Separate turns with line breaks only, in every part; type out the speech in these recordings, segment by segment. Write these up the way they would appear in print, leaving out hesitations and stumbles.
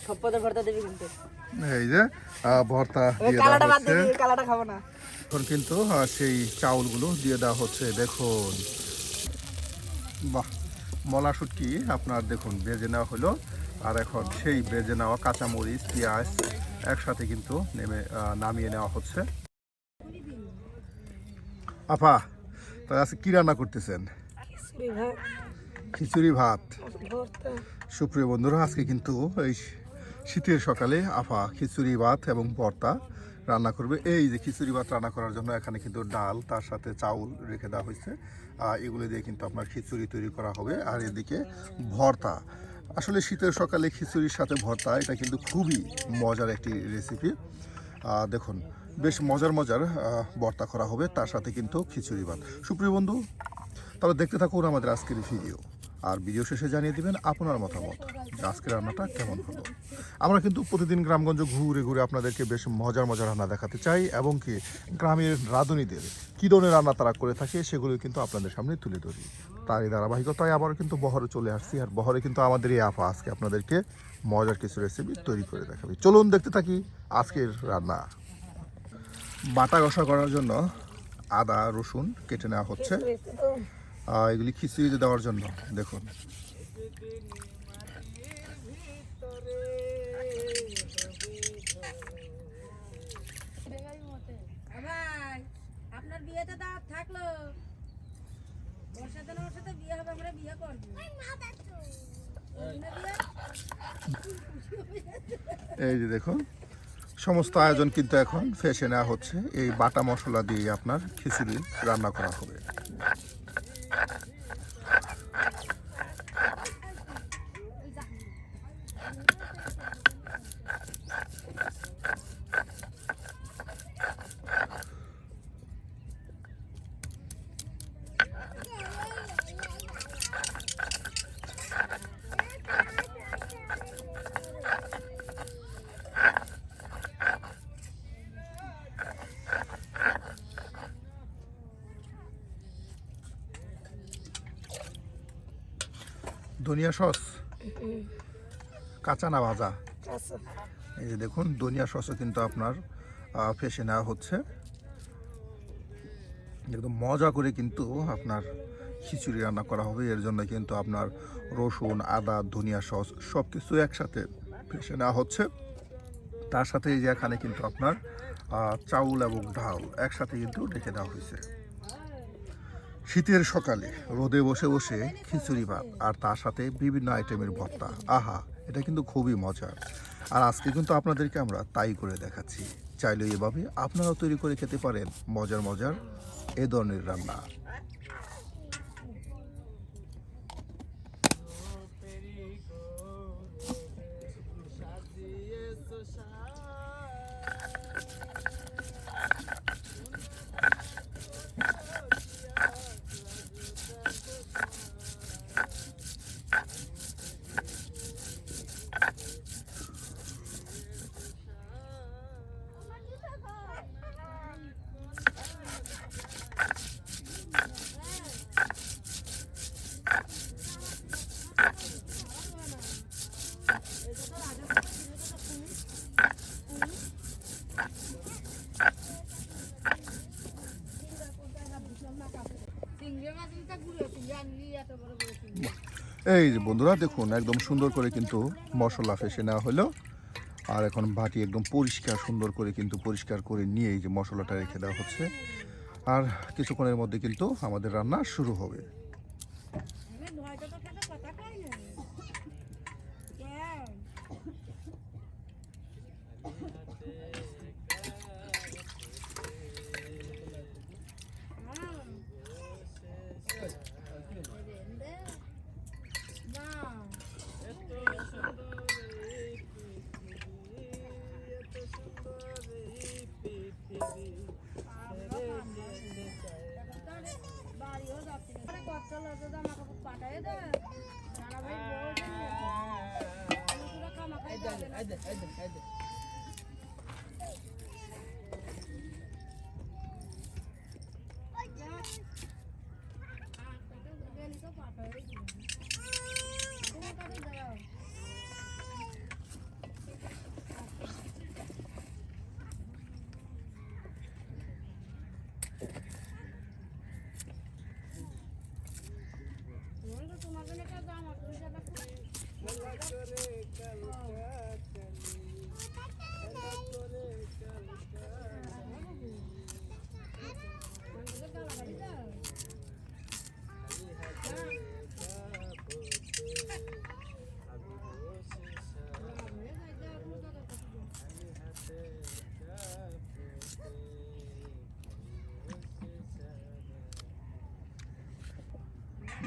সব পদের ভর্তা দিবি কিন্তু।
এই যে ভর্তা দিয়ে
কালাটা
দেওয়া
বাদ
হচ্ছে।
দিবি, কালাটা খাবো না।
এখন কিন্তু সেই চাউলগুলো দিয়ে দেওয়া হচ্ছে। দেখুন, বাহ, মলা শুটকি আপনার দেখুন ভেজে নেওয়া হলো। আর এখন সেই ভেজে নেওয়া কাঁচামরিচ পেঁয়াজ একসাথে কিন্তু নামিয়ে নেওয়া হচ্ছে। আপা, তাই আজকে কি রান্না করতেছেন? খিচুড়ি ভাত। সুপ্রিয় বন্ধুরা, আজকে কিন্তু এই শীতের সকালে আপা খিচুড়ি ভাত এবং ভর্তা রান্না করবে। এই যে খিচুড়ি ভাত রান্না করার জন্য এখানে কিন্তু ডাল, তার সাথে চাউল রেখে দেওয়া হয়েছে। এগুলো দিয়ে কিন্তু আপনার খিচুড়ি তৈরি করা হবে। আর এদিকে ভর্তা। আসলে শীতের সকালে খিচুড়ির সাথে ভর্তা এটা কিন্তু খুবই মজার একটি রেসিপি। দেখুন, বেশ মজার ভর্তা করা হবে, তার সাথে কিন্তু খিচুড়ি ভাত। সুপ্রিয় বন্ধু, তাহলে দেখতে থাকুন আমাদের আজকের ভিডিও। আর ভিডিও শেষে জানিয়ে দিবেন আপনার মতামত যে আজকের রান্নাটা কেমন হলো। আমরা কিন্তু প্রতিদিন গ্রামগঞ্জ ঘুরে ঘুরে আপনাদেরকে বেশ মজার রান্না দেখাতে চাই, এবং কি গ্রামের রাঁধুনিদের কী ধরনের রান্না তারা করে থাকে সেগুলো কিন্তু আপনাদের সামনে তুলে ধরি। তারই ধারাবাহিকতায় আবার কিন্তু বহরে চলে আসছি। আর বহরে কিন্তু আমাদের এই আপা আজকে আপনাদেরকে মজার কিছু রেসিপি তৈরি করে দেখাবে। চলুন দেখতে থাকি আজকের রান্না। বাটা কষা করার জন্য আদা রসুন কেটে নেওয়া হচ্ছে এগুলি খিচুড়িতে দেওয়ার জন্য। দেখুন,
আপনার বিয়েতে দাওয়াত থাকলো, ওর সাথে না ওর সাথে বিয়ে হবে, আমরা বিয়ে করব।
এই যে দেখুন, সমস্ত আয়োজন কিন্তু এখন ফেসে নেওয়া হচ্ছে। এই বাটা মশলা দিয়ে আপনার খিচুড়ি রান্না করা হবে। ধনিয়া সস কাঁচা না ভাজা? এই যে দেখুন, ধনিয়া সসও কিন্তু আপনার ফেসে নেওয়া হচ্ছে। একদম মজা করে কিন্তু আপনার খিচুড়ি রান্না করা হবে। এর জন্য কিন্তু আপনার রসুন, আদা, ধনিয়া সস সব কিছু একসাথে ফেসে নেওয়া হচ্ছে। তার সাথে এই যে এখানে কিন্তু আপনার চাউল এবং ডাল একসাথে কিন্তু রেখে দেওয়া হয়েছে। শীতের সকালে রোদে বসে বসে খিচুড়ি ভাত আর তার সাথে বিভিন্ন আইটেমের ভর্তা, আহা, এটা কিন্তু খুবই মজার। আর আজকে কিন্তু আপনাদেরকে আমরা তাই করে দেখাচ্ছি। চাইলে এভাবে আপনারাও তৈরি করে খেতে পারেন মজার এ ধরনের রান্না। এই যে বন্ধুরা দেখুন, একদম সুন্দর করে কিন্তু মশলা ফেসে নেওয়া হলো। আর এখন বাটি একদম পরিষ্কার সুন্দর করে কিন্তু পরিষ্কার করে নিয়ে এই যে মশলাটা রেখে দেওয়া হচ্ছে। আর কিছুক্ষণের মধ্যে কিন্তু আমাদের রান্না শুরু হবে।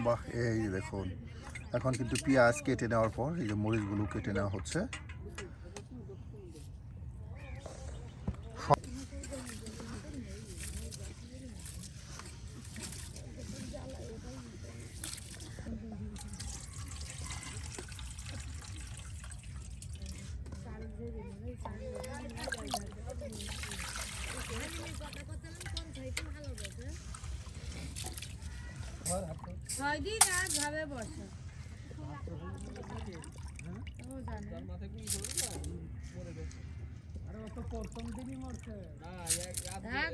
বাহ, এই যে দেখুন এখন কিন্তু পেঁয়াজ কেটে নেওয়ার পর এই যে মরিচগুলো কেটে নেওয়া হচ্ছে।
ছয় দিন আর ভাবে বসে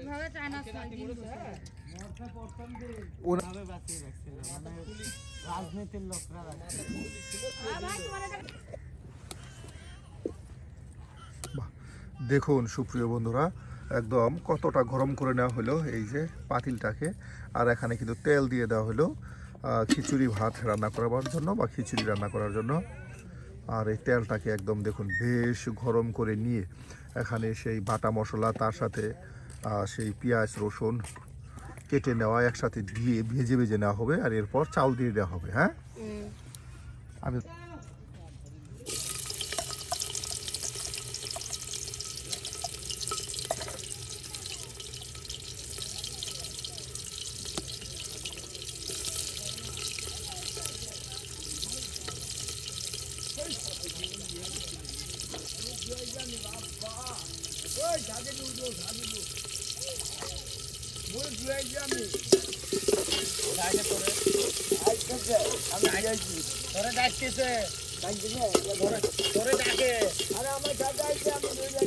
ভাবে টানা 6 দিন
রাজনীতির লোকরা
দেখুন সুপ্রিয় বন্ধুরা, একদম কতটা গরম করে নেওয়া হলো এই যে পাতিলটাকে। আর এখানে কিন্তু তেল দিয়ে দেওয়া হলো খিচুড়ি ভাত রান্না করার জন্য বা খিচুড়ি রান্না করার জন্য। আর এই তেলটাকে একদম দেখুন বেশ গরম করে নিয়ে এখানে সেই বাটা মশলা, তার সাথে সেই পেঁয়াজ রসুন কেটে নেওয়া একসাথে দিয়ে ভেজে ভেজে নেওয়া হবে। আর এরপর চাল দিয়ে দেওয়া হবে। হ্যাঁ, আমি
তোরে ডাকতেছে তোরে ডাকে আরে আমার দাদা আইছে আমি লই যাই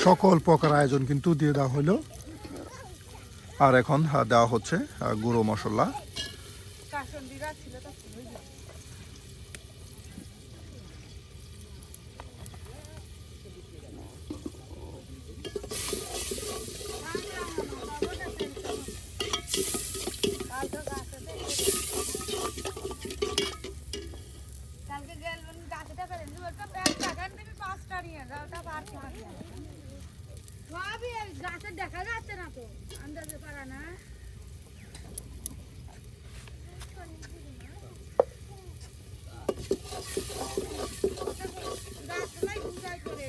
সকল প্রকার আয়োজন কিন্তু দিয়ে দেওয়া হলো। আর এখন দেওয়া হচ্ছে গুঁড়ো মশলা।
গাছে দেখা যাচ্ছে না তো আন্দাজে পারা না। গাছলাই বুঝাই করে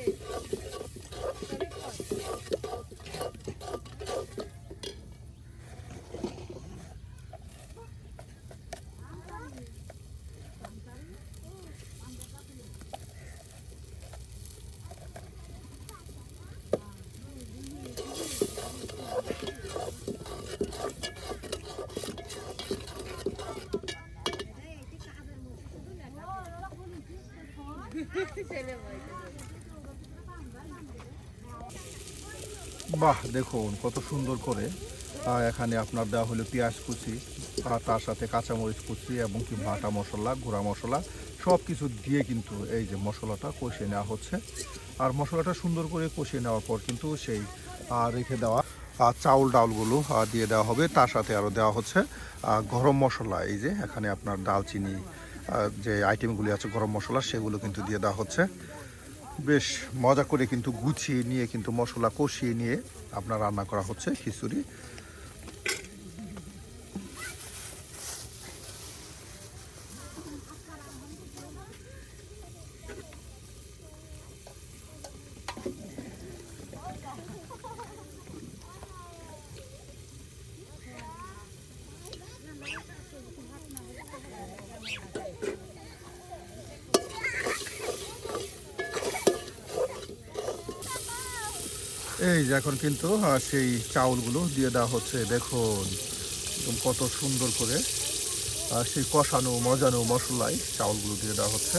বাহ, দেখুন কত সুন্দর করে এখানে আপনার দেওয়া হলো পেঁয়াজ কুচি, তার সাথে কাঁচামরিচ কুচি এবং কি বাটা মশলা, গুঁড়া মশলা সব কিছু দিয়ে কিন্তু এই যে মশলাটা কষিয়ে নেওয়া হচ্ছে। আর মশলাটা সুন্দর করে কষিয়ে নেওয়ার পর কিন্তু সেই রেখে দেওয়া চাউল ডাউলগুলো দিয়ে দেওয়া হবে। তার সাথে আরও দেওয়া হচ্ছে গরম মশলা। এই যে এখানে আপনার দালচিনি যে আইটেমগুলি আছে গরম মশলা, সেগুলো কিন্তু দিয়ে দেওয়া হচ্ছে। বেশ মজা করে কিন্তু গুছিয়ে নিয়ে কিন্তু মশলা কষিয়ে নিয়ে আপনার রান্না করা হচ্ছে খিচুড়ি। এই যে এখন কিন্তু সেই চাউলগুলো দিয়ে দেওয়া হচ্ছে। দেখুন একদম কত সুন্দর করে সেই কষানো মজানো মশলায় চাউলগুলো দিয়ে দেওয়া হচ্ছে।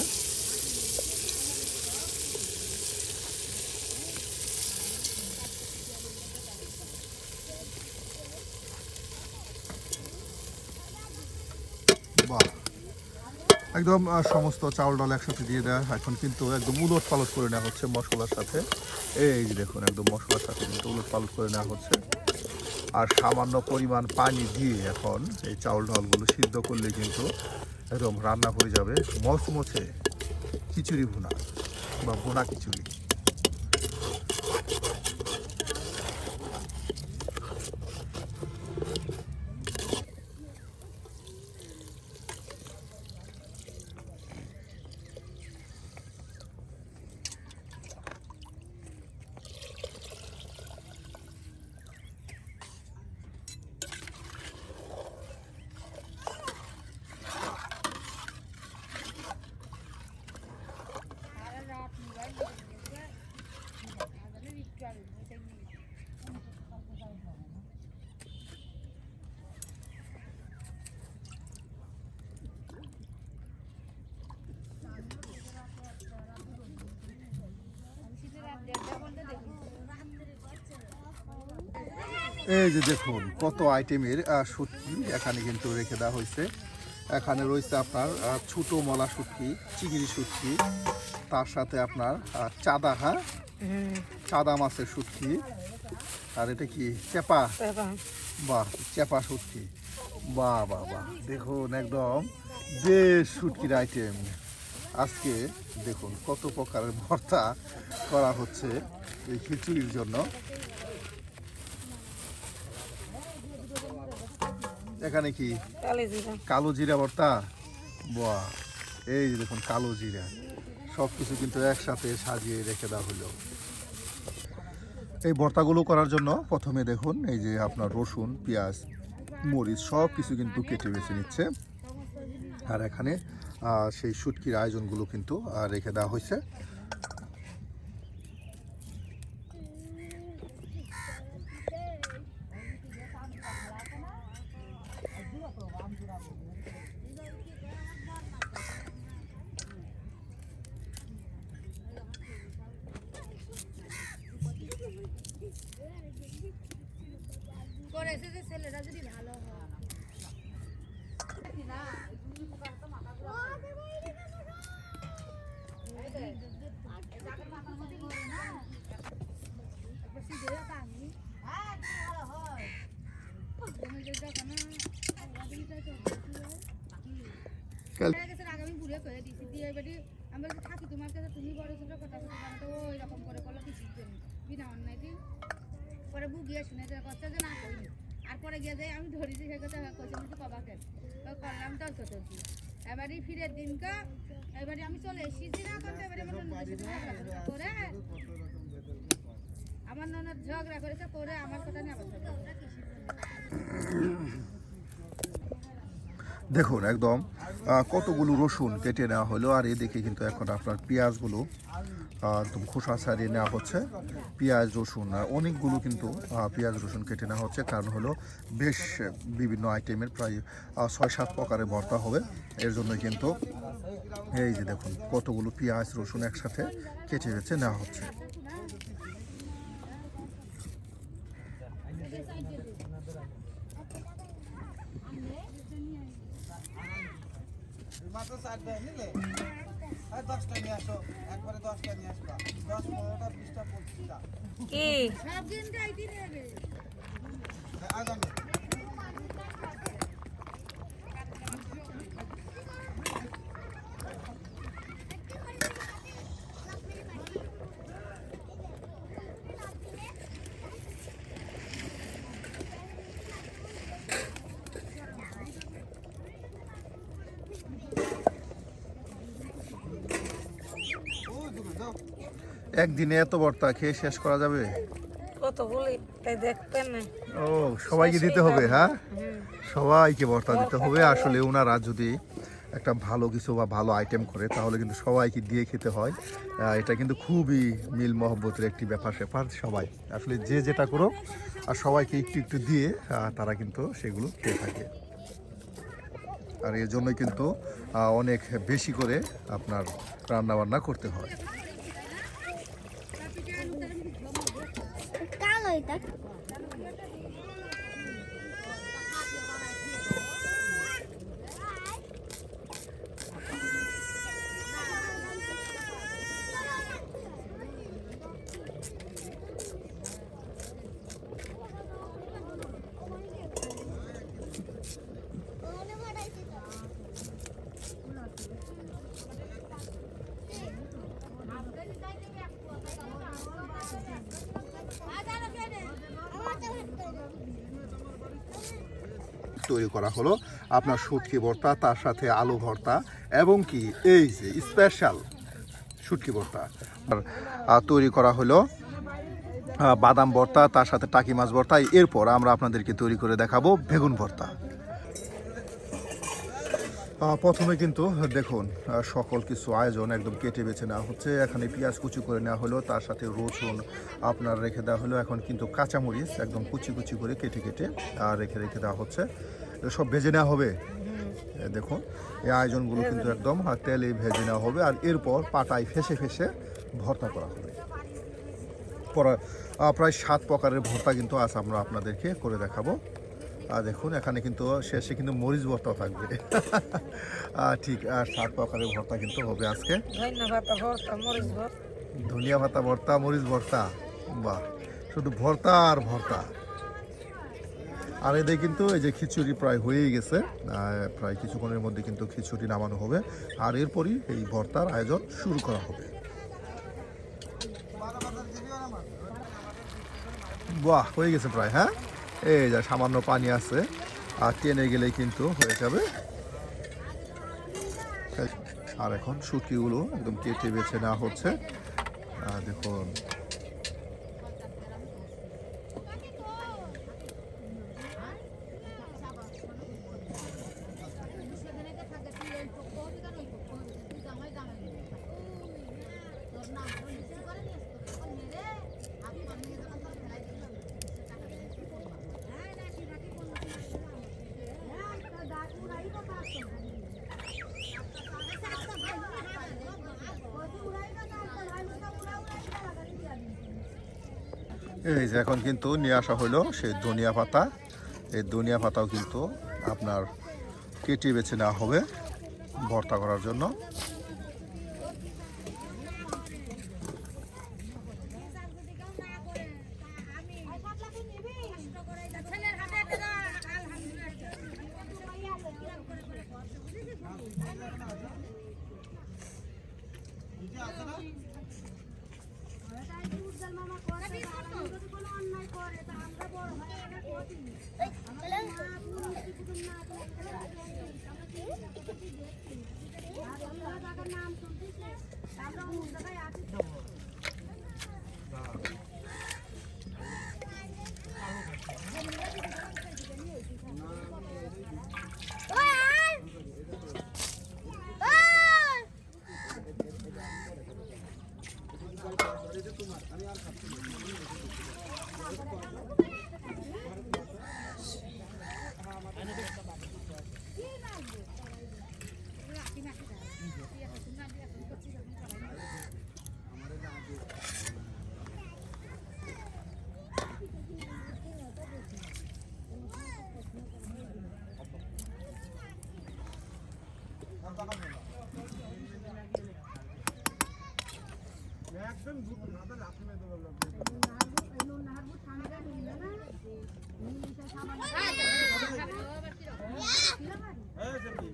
বাহ, একদম সমস্ত চাউল ডাল একসাথে দিয়ে দেওয়া। এখন কিন্তু একদম উলট পালট করে নেওয়া হচ্ছে মশলার সাথে। এই যে দেখুন একদম মশলার সাথে কিন্তু উলট পালট করে নেওয়া হচ্ছে। আর সামান্য পরিমাণ পানি দিয়ে এখন এই চাউল ডালগুলো সিদ্ধ করলে কিন্তু একদম রান্না হয়ে যাবে মচমচে খিচুড়ি ভুনা বা ভুনা খিচুড়ি। এই যে দেখুন কত আইটেমের শুটকি এখানে কিন্তু রেখে দেওয়া হয়েছে। এখানে রয়েছে আপনার ছোটো মলা শুটকি, চিংড়ি শুটকি, তার সাথে আপনার চাদা মাছের শুটকি, আর এটা কি চেপা, বাহ চেপা শুটকি, বাহ বাহ বাহ। দেখুন একদম বেশ শুটকির আইটেম আজকে। দেখুন কত প্রকারের ভর্তা করা হচ্ছে এই খিচুড়ির জন্য। এখানে কি কালো জিরা ভর্তা, বাহ। এই যে দেখুন কালো জিরা, সব কিছু কিন্তু একসাথে সাজিয়ে রেখে দেওয়া হলো। এই ভর্তাগুলো করার জন্য প্রথমে দেখুন এই যে আপনার রসুন, পেঁয়াজ, মরিচ সব কিছু কিন্তু কেটে বেছে নিচ্ছে। আর এখানে সেই শুটকির আয়োজনগুলো কিন্তু রেখে দেওয়া হয়েছে।
করেছে যে ছেলেটা যদি ভালো হয় আগামী ঘুরে করে দিচ্ছি দিয়ে বাড়ি আমরা যদি থাকি তোমার কাছে, তুমি বড় ছোট কথা তো ওই রকম করে করলো কিছুর জন্য বিনা অন্যায় দিন পরে বুগিয়ে শুনে কথা যে না করিনি। আর পরে গিয়ে যাই আমি ধরেছি সে কথা কইছি কবাকে করলাম তো চতুর্থী। এবারই ফিরের দিনকে এবারে আমি চলে এসেছি না করতে, এবারে করে আমার ননদ ঝগড়া করেছে করে আমার কথা নিয়ে আবার
দেখুন একদম কতগুলো রসুন কেটে নেওয়া হলো। আর এদিকে কিন্তু এখন আপনার পেঁয়াজগুলো একদম খোসা ছাড়িয়ে নেওয়া হচ্ছে। পেঁয়াজ রসুন আর অনেকগুলো কিন্তু পেঁয়াজ রসুন কেটে নেওয়া হচ্ছে, কারণ হলো বেশ বিভিন্ন আইটেমের প্রায় 6-7 প্রকারের ভর্তা হবে। এর জন্য কিন্তু এই যে দেখুন কতগুলো পেঁয়াজ রসুন একসাথে কেটে বেছে নেওয়া হচ্ছে।
মাত্র 4 দেয় নিলে আর 10টা নিয়ে আসো একবারে 10টা নিয়ে আসবা 10 15টা 20টা 25টা
কি সব দিন যাইতে নেবে
আগাম
একদিনে এত ভর্তা খেয়ে শেষ করা যাবে?
কত বলি তাই দেখবেন না
ও সবাইকে দিতে হবে, হ্যাঁ সবাইকে ভর্তা দিতে হবে। আসলে ওনারা যদি একটা ভালো কিছু বা ভালো আইটেম করে তাহলে কিন্তু সবাইকে দিয়ে খেতে হয়। এটা কিন্তু খুবই মিল মহব্বতের একটি ব্যাপার স্যাপার। সবাই আসলে যে যেটা করো আর সবাইকে একটু একটু দিয়ে তারা কিন্তু সেগুলো খেয়ে থাকে। আর এর জন্যই কিন্তু অনেক বেশি করে আপনার রান্না বান্না করতে হয়। তৈরি করা হলো আপনার শুটকি ভর্তা, তার সাথে আলু ভর্তা এবং কি এই যে স্পেশাল শুটকি ভর্তা। আর তৈরি করা হলো বাদাম ভর্তা, তার সাথে টাকি মাছ ভর্তা। এরপর আমরা আপনাদেরকে তৈরি করে দেখাবো বেগুন ভর্তা। প্রথমে কিন্তু দেখুন সকল কিছু আয়োজন একদম কেটে বেছে নেওয়া হচ্ছে। এখানে পেঁয়াজ কুচি করে নেওয়া হলো, তার সাথে রসুন আপনার রেখে দেওয়া হলো। এখন কিন্তু কাঁচামরিচ একদম কুচি কুচি করে কেটে কেটে রেখে দেওয়া হচ্ছে। সব ভেজে নেওয়া হবে। দেখুন এই আয়োজনগুলো কিন্তু একদম তেলে ভেজে নেওয়া হবে। আর এরপর পাটায় ফেসে ফেসে ভর্তা করা হবে। প্রায় 7 প্রকারের ভর্তা কিন্তু আজ আমরা আপনাদেরকে করে দেখাবো। আর দেখুন এখানে কিন্তু শেষে কিন্তু মরিচ ভর্তাও থাকবে। ঠিক 7 প্রকারের ভর্তা কিন্তু হবে আজকে। ধনিয়া পাতা ভর্তা, মরিচ ভর্তা, বাহ শুধু ভর্তা আর ভর্তা। আর এদের কিন্তু এই যে খিচুড়ি প্রায় হয়েই গেছে, প্রায় কিছুক্ষণের মধ্যে কিন্তু খিচুড়ি নামানো হবে। আর এরপরই এই ভর্তার আয়োজন শুরু করা হবে। বাহ হয়ে গেছে প্রায়, হ্যাঁ এই যা সামান্য পানি আছে আর টেনে গেলেই কিন্তু হয়ে যাবে। আর এখন শুটকিগুলো একদম কেটে বেছে নেওয়া হচ্ছে। দেখুন এই যে এখন কিন্তু নিয়ে আসা হলো সেই ধনিয়া পাতা। এই ধনিয়া পাতাও কিন্তু আপনার কেটে বেছে নেওয়া হবে ভর্তা করার জন্য।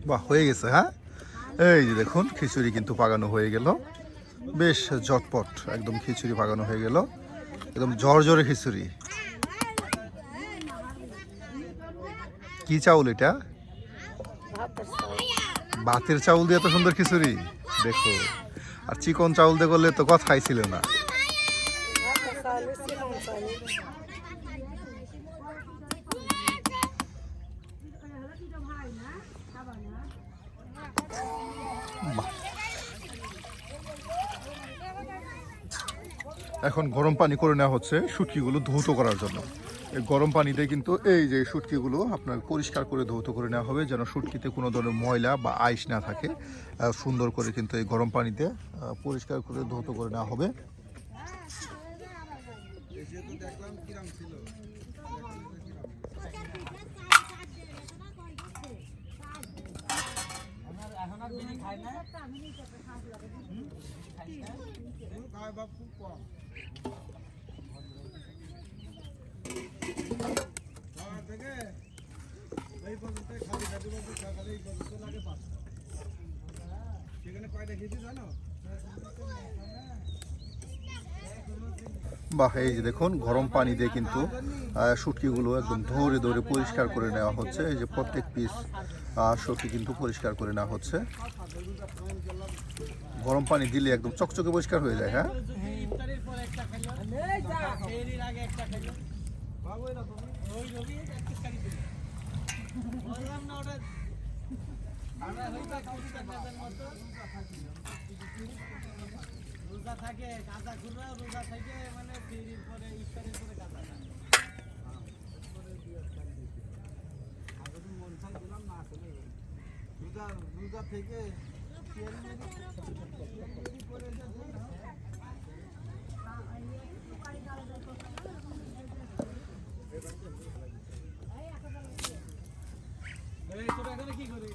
বাহ, হয়ে গেছে। হ্যাঁ, এই যে দেখুন খিচুড়ি কিন্তু পাকানো হয়ে গেল, বেশ ঝটপট একদম খিচুড়ি পাকানো হয়ে গেল, একদম ঝরঝরে খিচুড়ি। কি চাউল এটা? ভাতের চাউল দিয়ে এত সুন্দর খিচুড়ি দেখো, আর চিকন চাউল দিয়ে করলে তো কথাই ছিল না। এখন গরম পানি করে নেওয়া হচ্ছে শুটকিগুলো ধৌত করার জন্য। এই গরম পানিতে কিন্তু এই যে শুটকিগুলো আপনার পরিষ্কার করে ধৌত করে নেওয়া হবে, যেন শুটকিতে কোনো ধরনের ময়লা বা আইস না থাকে। সুন্দর করে কিন্তু এই গরম পানিতে পরিষ্কার করে ধৌত করে নেওয়া হবে। বাহ, এই যে দেখুন গরম পানি দিয়ে কিন্তু শুটকিগুলো একদম ধরে ধরে পরিষ্কার করে নেওয়া হচ্ছে। এই যে প্রত্যেক পিস শুটকি কিন্তু পরিষ্কার করে নেওয়া হচ্ছে। গরম পানি দিলে একদম চকচকে পরিষ্কার হয়ে যায়। হ্যাঁ,
রোজা থাকে কাঁচা খুঁড়া, রোজা থেকে মানে ফেরির পরে ইফতারের পরে কাঁচা থাকে। মন চাই দিলাম না, আসলে রোজা থেকে কি করে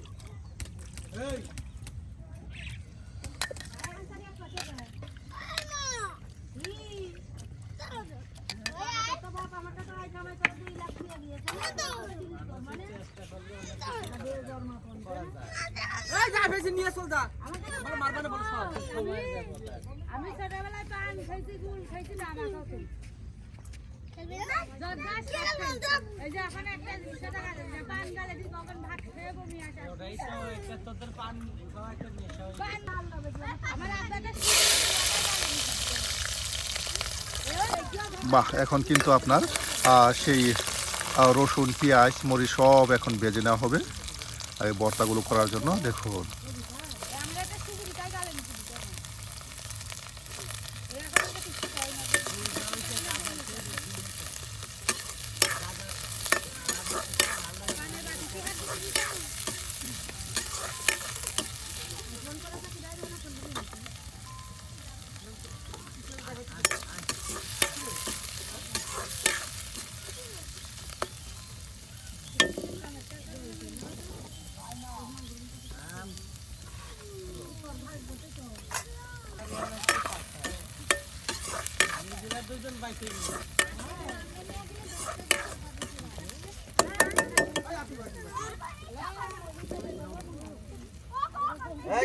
আমি ছোটবেলায় পান খাইছি, গুল খাইছি, আমার খাইছি। এই যে এখন একটা জিনিস পান গালে দিন কখন ভাত খেয়ে বমি আসে।
বাহ, এখন কিন্তু আপনার সেই রসুন, পেঁয়াজ, মরিচ সব এখন ভেজে নেওয়া হবে এই ভর্তাগুলো করার জন্য। দেখুন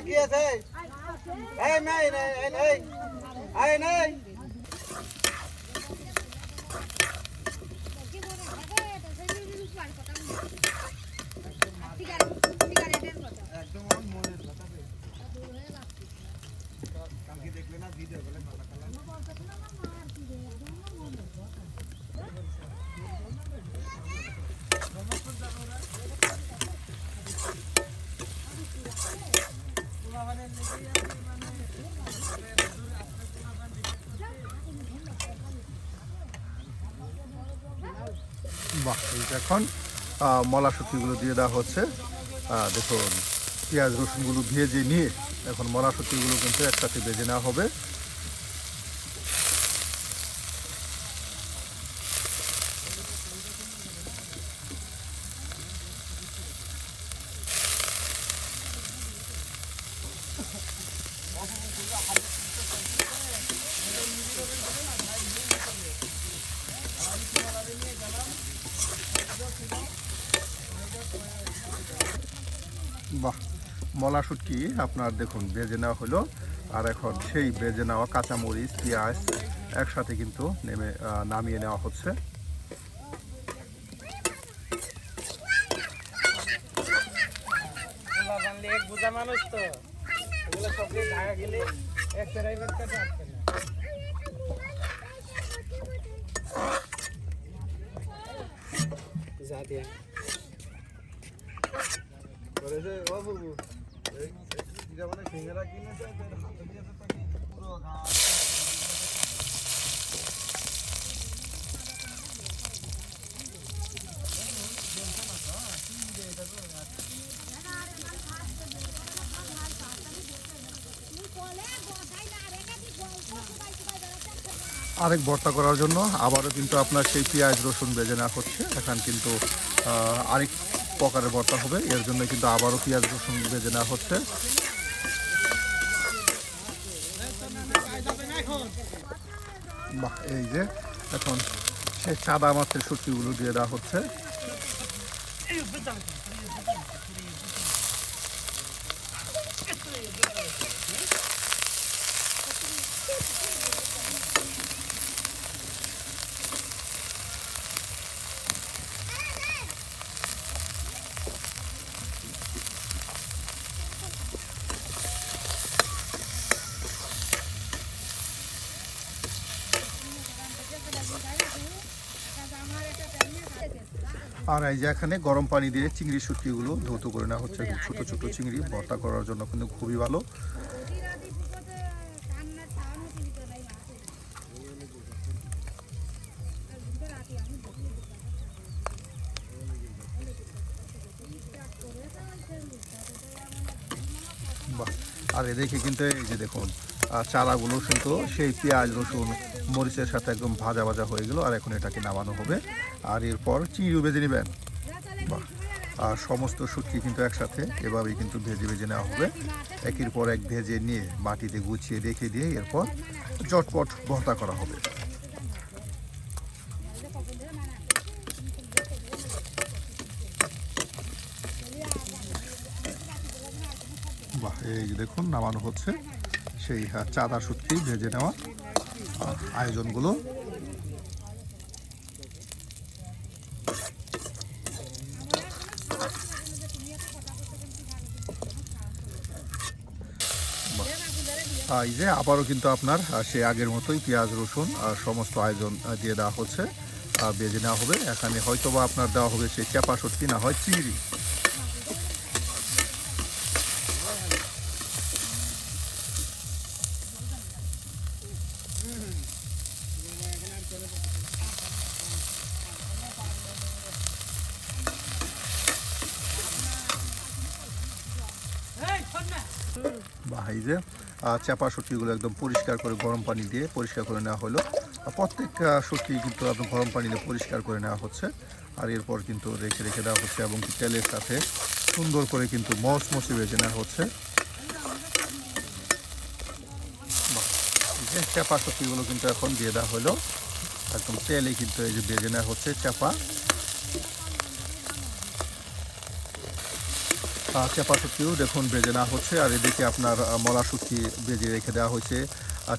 কি আছে? এই নাই নাই এই এই নাই একদম মনের কথা কালকে দেখলে না ভিডিও বলে মাথা খালাম।
বাহ, এখন মলা শুটকিগুলো দিয়ে দেওয়া হচ্ছে। দেখুন পেঁয়াজ রসুনগুলো ভেজে নিয়ে এখন মলা শুটকিগুলো কিন্তু একসাথে ভেজে নেওয়া হবে। মলা শুটকি আপনার দেখুন ভেজে নেওয়া হলো। আর এখন সেই ভেজে নেওয়া কাঁচামরিচ পেঁয়াজ একসাথে কিন্তু নামিয়ে নেওয়া হচ্ছে।
এক বোঝা মানুষ তো এগুলো সব ঢাকা গেলে এক প্রাইভেট কাছে আসছে না। যা দিয়া করে যে ও বাবু এই এটা মানে সিঙ্গারা কিনেছে হাতে দিয়ে তো পুরো
আরেক ভর্তা করার জন্য আবারও কিন্তু আপনার সেই পেঁয়াজ রসুন ভেজে নেওয়া হচ্ছে। এখন কিন্তু আরেক প্রকারের ভর্তা হবে, এর জন্য কিন্তু আবারও পেঁয়াজ রসুন ভেজে নেওয়া হচ্ছে। বাহ, এই যে এখন সেই চাদা মাছের শুটকিগুলো দিয়ে দেওয়া হচ্ছে। আর এই যে এখানে গরম পানি দিয়ে চিংড়ি শুটকিগুলো ধৌত করে নেওয়া হচ্ছে। ছোট ছোট চিংড়ি ভর্তা করার জন্য কিন্তু খুবই ভালো। বাহ, আর এদিকে কিন্তু এই যে দেখুন চারাগুলো কিন্তু সেই পেঁয়াজ রসুন মরিচের সাথে একদম ভাজা ভাজা হয়ে গেল। আর এখন এটাকে নামানো হবে, আর এরপর চিংড়িও ভেজে নেবেন। বাহ, আর সমস্ত শুটকি কিন্তু একসাথে এভাবেই কিন্তু ভেজে ভেজে নেওয়া হবে। একের পর এক ভেজে নিয়ে মাটিতে গুছিয়ে রেখে দিয়ে এরপর চটপট ভর্তা করা হবে। বাহ, এই যে দেখুন নামানো হচ্ছে সেই চাদা শুটকি ভেজে নেওয়া আয়োজনগুলো। এই যে আবারও কিন্তু আপনার সে আগের মতোই পেঁয়াজ রসুন আর সমস্ত আয়োজন দিয়ে দেওয়া হচ্ছে, ভেজে নেওয়া হবে। এখানে হয়তোবা আপনার দেওয়া হবে সেই চাপা শুটকি, না হয় চিংড়ি। বাহ, এই যে চাপা শুটকিগুলো একদম পরিষ্কার করে গরম পানি দিয়ে পরিষ্কার করে নেওয়া হলো। প্রত্যেক শুটকি কিন্তু আপনার গরম পানি দিয়ে পরিষ্কার করে নেওয়া হচ্ছে। আর এরপর কিন্তু রেখে রেখে দেওয়া হচ্ছে এবং তেলের সাথে সুন্দর করে কিন্তু মচমচে ভেজে নেওয়া হচ্ছে। বাহ, এই যে চাপা শুটকিগুলো কিন্তু এখন দিয়ে দেওয়া হলো, একদম তেলে কিন্তু এই যে ভেজে নেওয়া হচ্ছে চাপা। চাপা শুটকিও দেখুন ভেজে নেওয়া হচ্ছে। আর এদিকে আপনার মলা শুটকি ভেজে রেখে দেওয়া হয়েছে,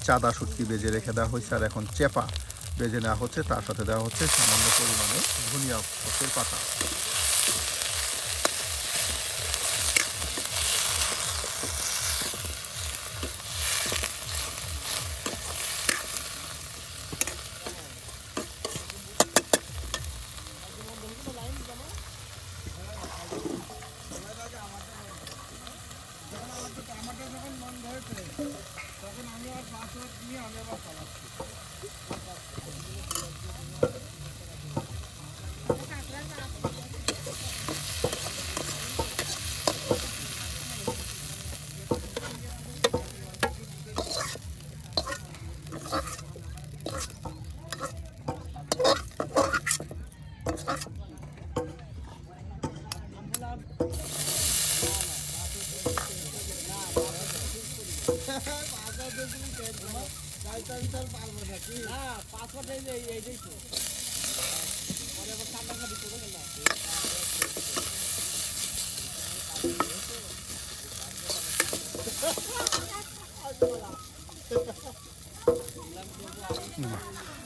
চাদা শুটকি ভেজে রেখে দেওয়া হয়েছে, আর এখন চেপা ভেজে নেওয়া হচ্ছে। তার সাথে দেওয়া হচ্ছে সামান্য পরিমাণে ধনিয়া পাতা।
তখন আমি আর পাসওয়ার্ড নিয়ে আমি আবার চালাচ্ছি। পাসওয়ার্ড এইটাই তো পরে আবার সামনে দিতে বলে না।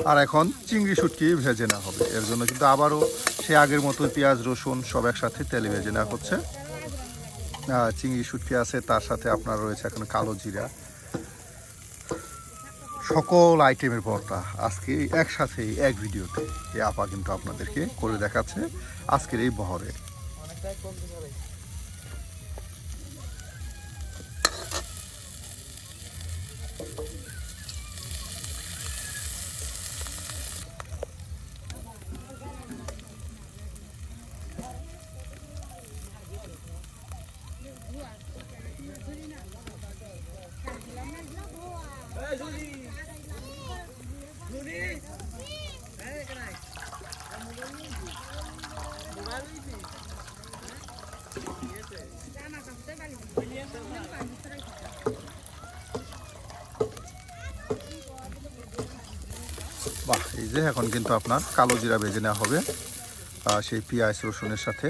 আর এখন চিংড়ি শুটকি ভেজে নেওয়া হবে। এর জন্য কিন্তু আবারও সে আগের মতো পেঁয়াজ রসুন সব একসাথে তেলে ভেজে নেওয়া হচ্ছে। চিংড়ি শুটকি আছে, তার সাথে আপনার রয়েছে এখন কালো জিরা, সকল আইটেমের ভর্তা আজকে একসাথে এক ভিডিওতে এই আপা কিন্তু আপনাদেরকে করে দেখাচ্ছে আজকের এই বহরে। বাহ, এই যে এখন কিন্তু আপনার কালো জিরা ভেজে নেওয়া হবে সেই পেঁয়াজ রসুনের সাথে।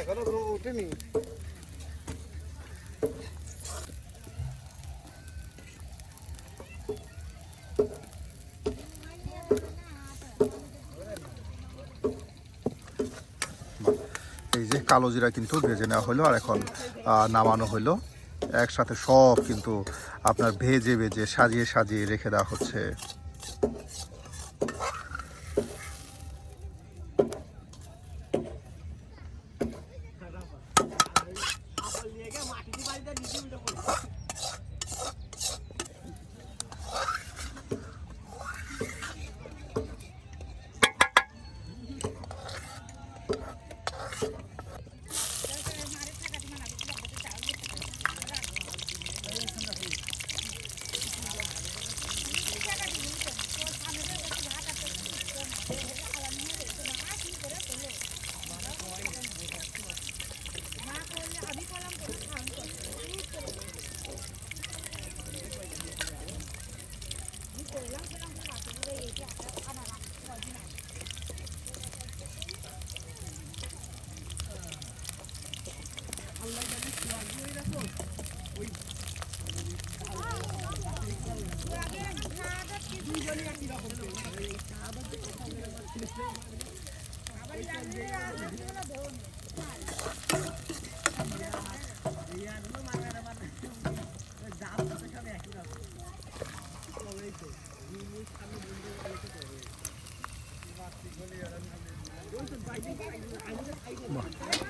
এখনো উঠেনি।
এই যে কালো জিরা কিন্তু ভেজে নেওয়া হলো আর এখন নামানো হলো। একসাথে সব কিন্তু আপনার ভেজে ভেজে সাজিয়ে সাজিয়ে রেখে দেওয়া হচ্ছে।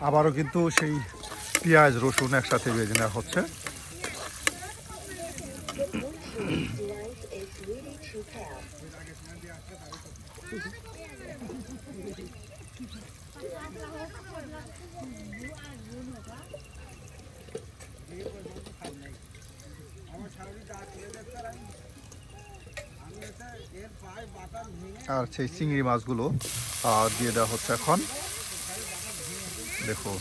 আবারও কিন্তু সেই পেঁয়াজ রসুন একসাথে ভেজে নেওয়া হচ্ছে। আর সেই চিংড়ি মাছগুলো দিয়ে দেওয়া হচ্ছে এখন। দেখুন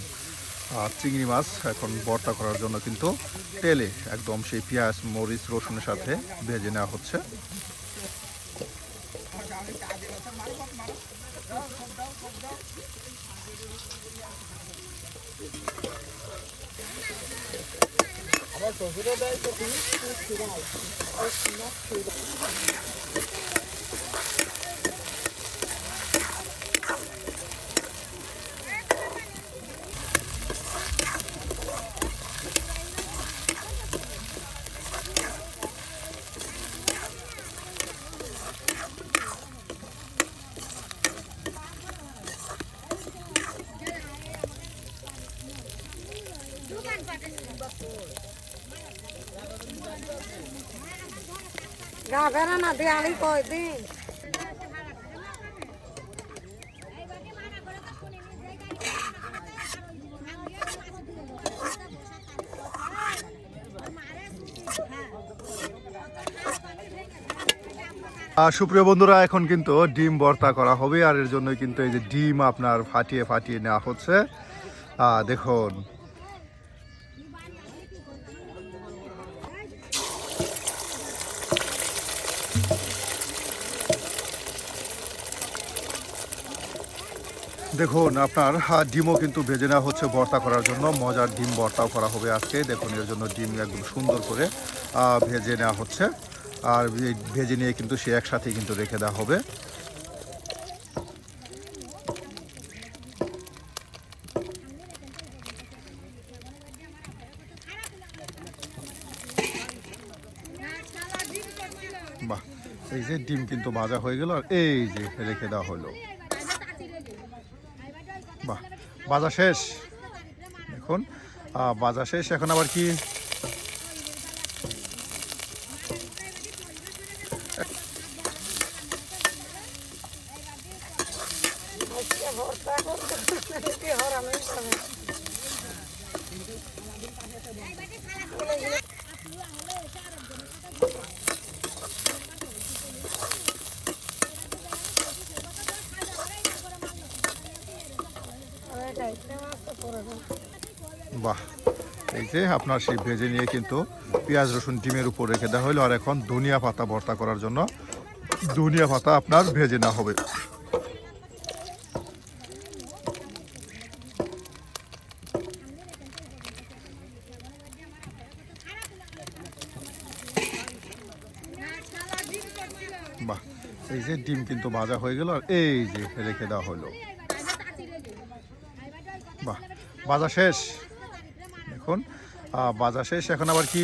চিংড়ি মাছ এখন ভর্তা করার জন্য কিন্তু তেলে একদম সেই পেঁয়াজ মরিচ রসুনের সাথে ভেজে নেওয়া হচ্ছে।
আমার শ্বশুরে দেয় তো
গা বেড়া না দেয়ালি কয়দিন
সুপ্রিয় বন্ধুরা, এখন কিন্তু ডিম ভর্তা করা হবে, আর এর জন্য কিন্তু এই যে ডিম আপনার ফাটিয়ে ফাটিয়ে নেওয়া হচ্ছে। দেখুন দেখুন আপনার ডিমও কিন্তু ভেজে নেওয়া হচ্ছে ভর্তা করার জন্য। মজার ডিম ভর্তাও করা হবে আজকে। দেখুন এর জন্য ডিম একদম সুন্দর করে ভেজে নেওয়া হচ্ছে, আর ভেজে নিয়ে কিন্তু সে একসাথে কিন্তু রেখে দেওয়া হবে। বাহ, এই যে ডিম কিন্তু ভাজা হয়ে গেল, আর এই যে রেখে দেওয়া হলো। বাহ, ভাজা শেষ। এখন ভাজা শেষ, এখন আবার কি বাহ, এই যে আপনার সেই ভেজে নিয়ে কিন্তু পেঁয়াজ রসুন ডিমের উপর রেখে দেওয়া হলো, আর এখন ধনিয়া পাতা ভর্তা করার জন্য ধনিয়া পাতা আপনার ভেজে নেওয়া হবে। বাহ, এই যে ডিম কিন্তু ভাজা হয়ে গেল, আর এই যে রেখে দেওয়া হলো। বাহ, ভাজা শেষ। এখন ভাজা শেষ, এখন আবার কি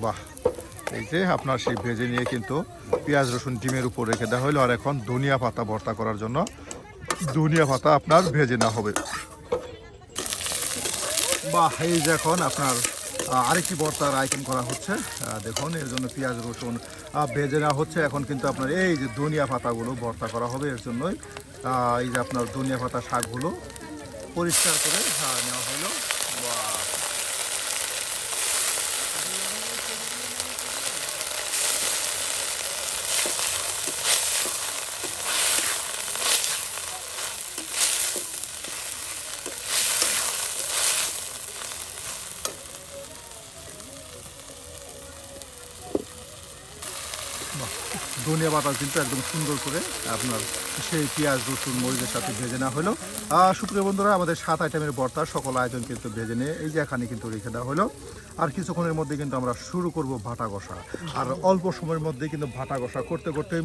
বাহ, এই যে আপনার সেই ভেজে নিয়ে কিন্তু পেঁয়াজ রসুন ডিমের উপর রেখে দেওয়া হলো, আর এখন ধনিয়া পাতা ভর্তা করার জন্য ধনিয়া পাতা আপনার ভেজে নেওয়া হবে। বাহ, এই যে এখন আপনার আরেকটি ভর্তার আইটেম করা হচ্ছে। দেখুন এর জন্য পেঁয়াজ রসুন ভেজে নেওয়া হচ্ছে। এখন কিন্তু আপনার এই যে ধনিয়া পাতাগুলো ভর্তা করা হবে। এর জন্যই এই যে আপনার ধনিয়া পাতা শাকগুলো পরিষ্কার করে নেওয়া হলো। ধনিয়া পাতা কিন্তু একদম সুন্দর করে আপনার সেই পেঁয়াজ রসুন মরিচের সাথে ভেজে নেওয়া হলো। সুপ্রিয় বন্ধুরা, আমাদের 7 আইটেমের ভর্তা সকল আয়োজন কিন্তু ভেজে নিয়ে এই যে এখানে কিন্তু রেখে দেওয়া হলো। আর কিছুক্ষণের মধ্যে কিন্তু আমরা শুরু করব ভাটা কষা। আর অল্প সময়ের মধ্যে কিন্তু ভাটা কষা করতে করতে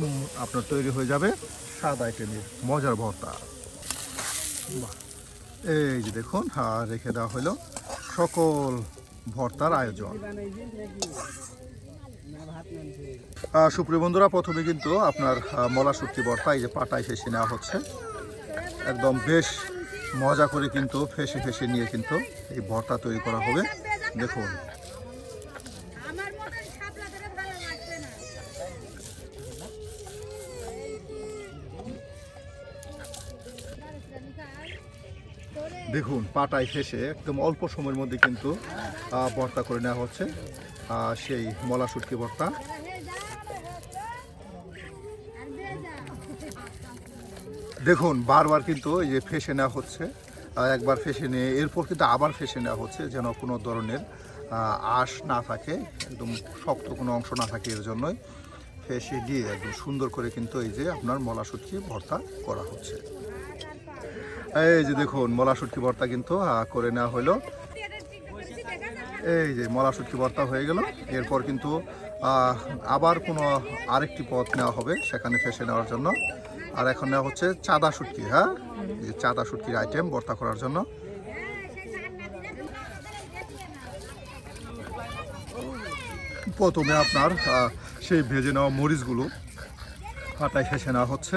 আপনার তৈরি হয়ে যাবে 7 আইটেমের মজার ভর্তা। এই যে দেখুন রেখে দেওয়া হলো সকল ভর্তার আয়োজন। সুপ্রিয় বন্ধুরা, প্রথমে কিন্তু আপনার মলা শুটকি ভর্তা এই যে পাটায় ফেসে নেওয়া হচ্ছে। একদম বেশ মজা করে কিন্তু ফেসে ফেসে নিয়ে কিন্তু এই ভর্তা তৈরি করা হবে। দেখুন দেখুন পাটায় ফেসে একদম অল্প সময়ের মধ্যে কিন্তু ভর্তা করে নেওয়া হচ্ছে সেই মলা শুটকি ভর্তা। দেখুন বারবার কিন্তু এই যে ফেসে নেওয়া হচ্ছে, একবার ফেসে নিয়ে এরপর কিন্তু আবার ফেসে নেওয়া হচ্ছে, যেন কোনো ধরনের আঁশ না থাকে, একদম শক্ত কোনো অংশ না থাকে। এর জন্যই ফেসে দিয়ে একদম সুন্দর করে কিন্তু এই যে আপনার মলা শুটকি ভর্তা করা হচ্ছে। এই যে দেখুন মলা শুটকি ভর্তা কিন্তু করে নেওয়া হলো। এই যে মলা শুটকি ভর্তা হয়ে গেল। এরপর কিন্তু আবার কোনো আরেকটি পদ নেওয়া হবে সেখানে ফেসে নেওয়ার জন্য। আর এখন নেওয়া হচ্ছে চাঁদা শুটকি। এই যে চাঁদা শুটকির আইটেম ভর্তা করার জন্য। প্রথমে আপনার সেই ভেজে নেওয়া মরিচগুলো পাটায় ফেসে নেওয়া হচ্ছে।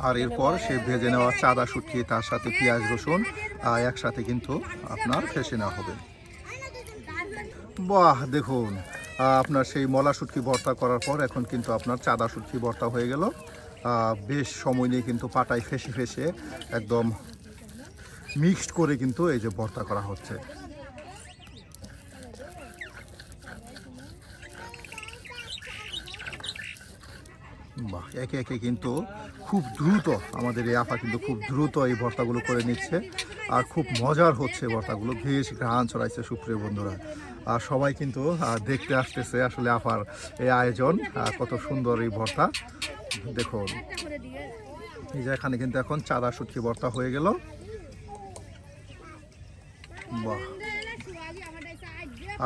আর এরপর সেই ভেজে নেওয়া চাঁদা শুটকি তার সাথে পেঁয়াজ রসুন একসাথে কিন্তু আপনার ফেসে নেওয়া হবে। বাহ, দেখুন আপনার সেই মলা শুটকি ভর্তা করার পর এখন কিন্তু আপনার চাঁদা শুটকি ভর্তা হয়ে গেল। বেশ সময় নিয়ে কিন্তু পাটায় ফেসে ফেসে একদম মিক্সড করে কিন্তু এই যে ভর্তা করা হচ্ছে। বাহ, একে একে কিন্তু খুব দ্রুত আমাদের এই আপা কিন্তু খুব দ্রুত এই ভর্তাগুলো করে নিচ্ছে আর খুব মজার হচ্ছে ভর্তাগুলো, বেশ ঘ্রাণ ছড়াইছে সুপ্রিয় বন্ধুরা। আর সবাই কিন্তু দেখতে আসতেছে আসলে আপার এই আয়োজন, কত সুন্দর এই ভর্তা দেখুন। এই যে এখানে কিন্তু এখন চাঁদা শুটকি ভর্তা হয়ে গেল। বাহ,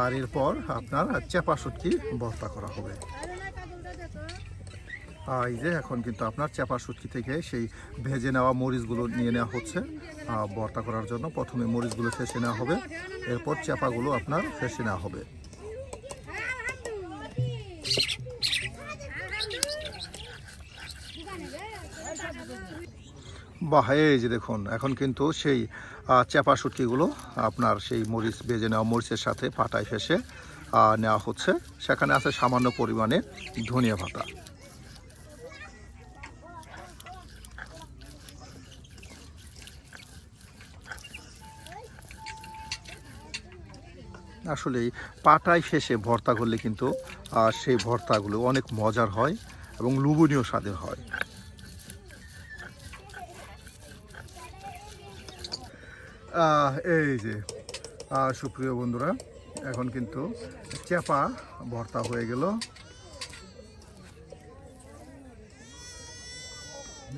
আর এরপর আপনার চেপা শুটকি ভর্তা করা হবে। এই যে এখন কিন্তু আপনার চেপা শুটকি থেকে সেই ভেজে নেওয়া মরিচগুলো নিয়ে নেওয়া হচ্ছে ভর্তা করার জন্য। প্রথমে মরিচগুলো ফেসে নেওয়া হবে, এরপর চেপাগুলো আপনার ফেসে নেওয়া হবে। বাহ, এই যে দেখুন এখন কিন্তু সেই চেপা শুটকিগুলো আপনার সেই মরিচ ভেজে নেওয়া মরিচের সাথে পাটায় ফেসে নেওয়া হচ্ছে। সেখানে আছে সামান্য পরিমাণে ধনিয়া পাতা। আসলে পাটায় ফেসে ভর্তা করলে কিন্তু সেই ভর্তাগুলো অনেক মজার হয় এবং লোভনীয় স্বাদের হয়। এই যে সুপ্রিয় বন্ধুরা এখন কিন্তু চেপা ভর্তা হয়ে গেল।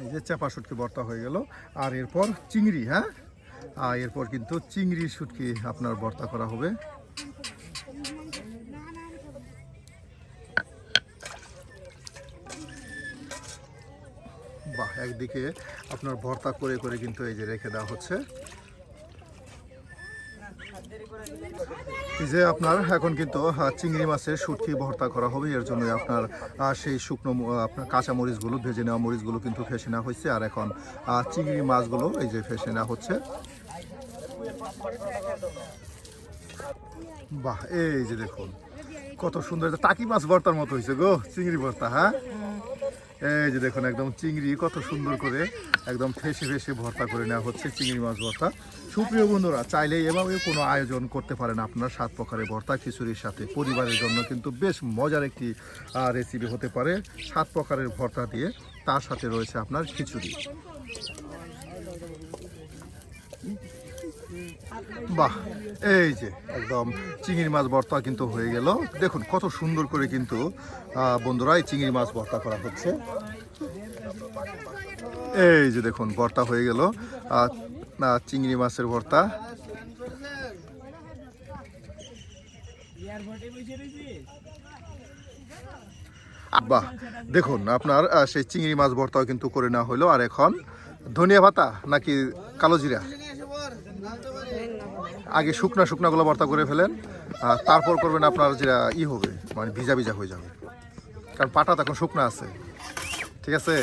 এই যে চেপা শুটকি ভর্তা হয়ে গেল। আর এরপর চিংড়ি, এরপর কিন্তু চিংড়ি শুটকি আপনার ভর্তা করা হবে। বাহ, একদিকে আপনার ভর্তা করে করে কিন্তু এই যে রেখে দেওয়া হচ্ছে। এই যে আপনার এখন কিন্তু চিংড়ি মাছের শুটকি ভর্তা করা হবে। এর জন্য আপনার সেই শুকনো আপনার কাঁচা মরিচগুলো ভেজে নেওয়া মরিচগুলো কিন্তু ফেসে নেওয়া হয়েছে। আর এখন চিংড়ি মাছগুলো এই যে ফেসে নেওয়া হচ্ছে। বাহ, এই যে দেখুন কত সুন্দর, টাকি মাছ ভর্তার মতো হয়েছে গো চিংড়ি ভর্তা। এই যে দেখুন একদম চিংড়ি কত সুন্দর করে একদম ফেসে ফেসে ভর্তা করে নেওয়া হচ্ছে চিংড়ি মাছ ভর্তা। সুপ্রিয় বন্ধুরা চাইলে এভাবে কোনো আয়োজন করতে পারেন আপনার 7 প্রকারের ভর্তা খিচুড়ির সাথে। পরিবারের জন্য কিন্তু বেশ মজার একটি রেসিপি হতে পারে 7 প্রকারের ভর্তা দিয়ে, তার সাথে রয়েছে আপনার খিচুড়ি। বাহ, এই যে একদম চিংড়ি মাছ ভর্তা কিন্তু হয়ে গেল। দেখুন কত সুন্দর করে কিন্তু বন্ধুরা এই চিংড়ি মাছ ভর্তা করা হচ্ছে। এই যে দেখুন ভর্তা হয়ে গেল চিংড়ি মাছের ভর্তা। বাহ, দেখুন আপনার সেই চিংড়ি মাছ ভর্তাও কিন্তু করে নেওয়া হলো। আর এখন ধনিয়া পাতা নাকি কালো জিরা, আগে শুকনাগুলো ভর্তা করে ফেলেন, তারপর করবেন আপনার যেটা হবে মানে ভিজা ভিজা হয়ে যাবে, কারণ পাটা তখন শুকনা আছে। ঠিক আছে,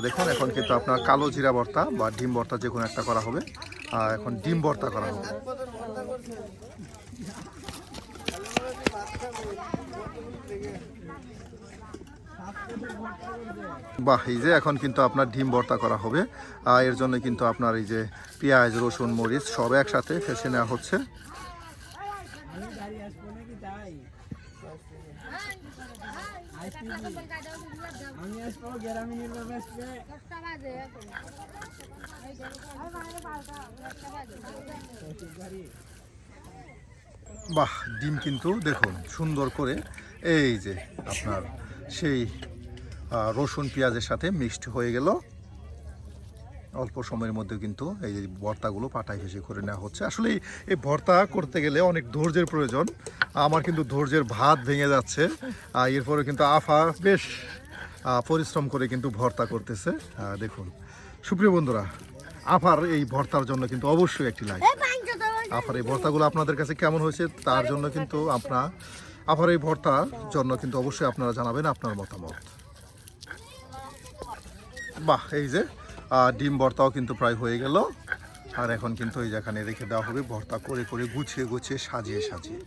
দেখুন এখন কিন্তু আপনার কালো জিরা ভর্তা বা ডিম ভর্তা যে কোনো একটা করা হবে। এখন ডিম ভর্তা করা হবে। বাহ, এই যে এখন কিন্তু আপনার ডিম ভর্তা করা হবে। এর জন্য কিন্তু আপনার এই যে পেঁয়াজ রসুন মরিচ সব একসাথে ফেসে নেওয়া হচ্ছে। বাহ, ডিম কিন্তু দেখুন সুন্দর করে এই যে আপনার সেই রসুন পেঁয়াজের সাথে মিক্সড হয়ে গেল। অল্প সময়ের মধ্যে কিন্তু এই ভর্তাগুলো পাটায় ফেসে করে নেওয়া হচ্ছে। আসলে এই ভর্তা করতে গেলে অনেক ধৈর্যের প্রয়োজন। আমার কিন্তু ধৈর্যের ভাত ভেঙে যাচ্ছে। এরপরে কিন্তু আফা বেশ পরিশ্রম করে কিন্তু ভর্তা করতেছে। দেখুন সুপ্রিয় বন্ধুরা, আফার এই ভর্তার জন্য কিন্তু অবশ্যই একটি লাইক। আফার এই ভর্তাগুলো আপনাদের কাছে কেমন হয়েছে তার জন্য কিন্তু আফার এই ভর্তার জন্য কিন্তু অবশ্যই আপনারা জানাবেন আপনার মতামত। বাহ, এই যে ডিম ভর্তাও কিন্তু প্রায় হয়ে গেল। আর এখন কিন্তু এই যে এখানে রেখে দেওয়া হবে ভর্তা করে করে গুছিয়ে গুছিয়ে সাজিয়ে সাজিয়ে।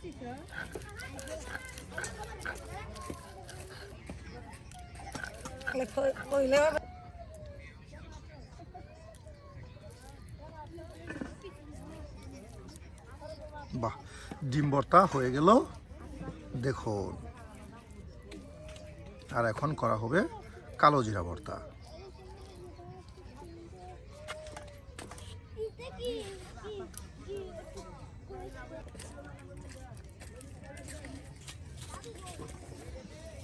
কইলে
বাহ, ডিম ভর্তা হয়ে গেল দেখুন। আর এখন করা হবে কালো জিরা ভর্তা।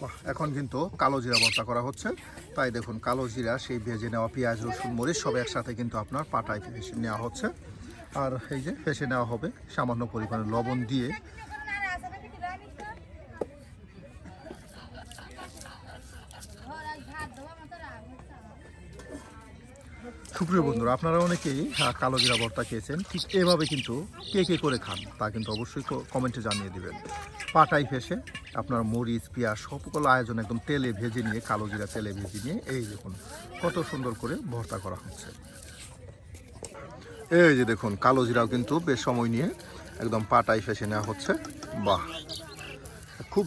বাহ, এখন কিন্তু কালো জিরা ভর্তা করা হচ্ছে। তাই দেখুন কালো জিরা, সেই ভেজে নেওয়া পেঁয়াজ রসুন মরিচ সব একসাথে কিন্তু আপনার পাটায় ফেসে নেওয়া হচ্ছে। আর এই যে ফেসে নেওয়া হবে সামান্য পরিমাণে লবণ দিয়ে। সুপ্রিয় বন্ধুরা, আপনারা অনেকেই কালো জিরা ভর্তা খেয়েছেন, ঠিক এভাবে কিন্তু কে কে করে খান তা কিন্তু অবশ্যই কমেন্টে জানিয়ে দিবেন। পাটাই ফেসে আপনার মরিচ পেঁয়াজ সকল আয়োজন একদম তেলে ভেজে নিয়ে, কালো জিরা তেলে ভেজে নিয়ে এই দেখুন কত সুন্দর করে ভর্তা করা হচ্ছে। এই যে দেখুন কালো জিরাও কিন্তু বেশ সময় নিয়ে একদম পাটাই ফেসে নেওয়া হচ্ছে। বাহ, খুব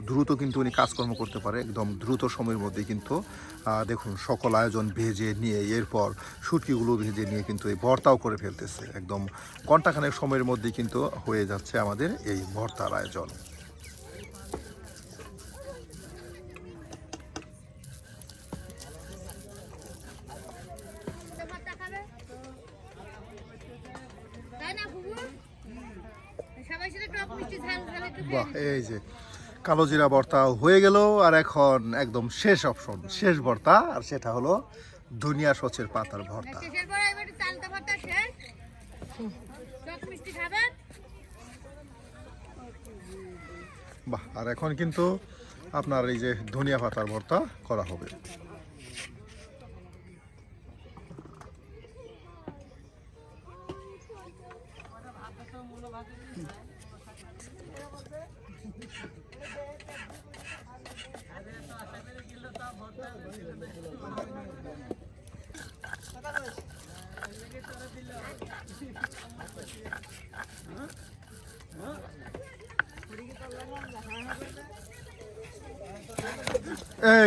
দ্রুত কিন্তু উনি কাজকর্ম করতে পারে। একদম দ্রুত সময়ের মধ্যেই কিন্তু দেখুন সকল আয়োজন ভেজে নিয়ে, এরপর শুটকিগুলো ভেজে নিয়ে কিন্তু এই ভর্তাও করে ফেলতেছে। একদম ঘন্টাখানেক সময়ের মধ্যেই কিন্তু হয়ে যাচ্ছে আমাদের এই ভর্তার আয়োজন। বাহ, এই যে কালো জিরা ভর্তা হয়ে গেল। আর এখন একদম শেষ অপশন, শেষ ভর্তা, আর সেটা হলো ধনিয়া সচের পাতার ভর্তা। বাহ, আর এখন কিন্তু আপনার এই যে ধনিয়া পাতার ভর্তা করা হবে।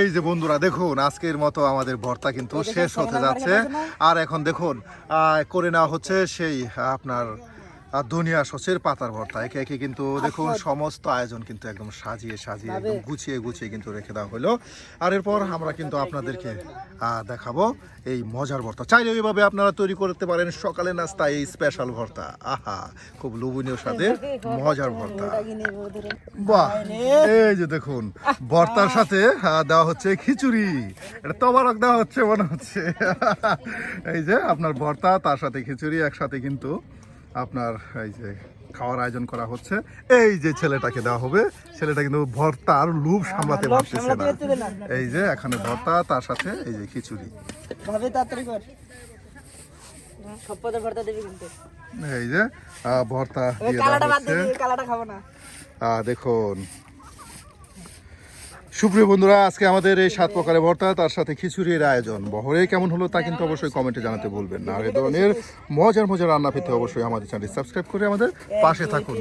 এই যে বন্ধুরা দেখুন আজকের মতো আমাদের ভর্তা কিন্তু শেষ হতে যাচ্ছে। আর এখন দেখুন করে নেওয়া হচ্ছে সেই আপনার ধনিয়া সচের পাতার ভর্তা। একে একে কিন্তু দেখুন সমস্ত আয়োজন কিন্তু একদম সাজিয়ে সাজিয়ে একদম গুছিয়ে গুছিয়ে কিন্তু রেখে দেওয়া হলো। আর এরপর আমরা কিন্তু আপনাদেরকে দেখাবো এই মজার ভর্তা। চাইলে এইভাবে আপনারা তৈরি করতে পারেন সকালে নাস্তা এই স্পেশাল ভর্তা। আহা, খুব লোভনীয় স্বাদের মজার ভর্তা। বাহ, এই যে দেখুন ভর্তার সাথে দেওয়া হচ্ছে খিচুড়ি। এটা তবারক দেওয়া হচ্ছে মনে হচ্ছে। এই যে আপনার ভর্তা, তার সাথে খিচুড়ি একসাথে কিন্তু আপনার এই যে খাওয়ার আয়োজন করা হচ্ছে। এই যে ছেলেটাকে দেওয়া হবে, ছেলেটা কিন্তু ভর্তার লোভ সামলাতে পারতেছে না। এই যে এখানে ভর্তা, তার সাথে এই যে খিচুড়ি। এই যে ভর্তা দিয়ে দেওয়া হচ্ছে। দেখুন সুপ্রিয় বন্ধুরা, আজকে আমাদের এই 7 প্রকারের ভর্তা, তার সাথে খিচুড়ির আয়োজন। বহরে কেমন হলো তা কিন্তু অবশ্যই কমেন্টে জানাতে ভুলবেন না। আর এই ধরনের মজার মজার রান্না পেতে অবশ্যই আমাদের চ্যানেল সাবস্ক্রাইব করে আমাদের পাশে থাকুন।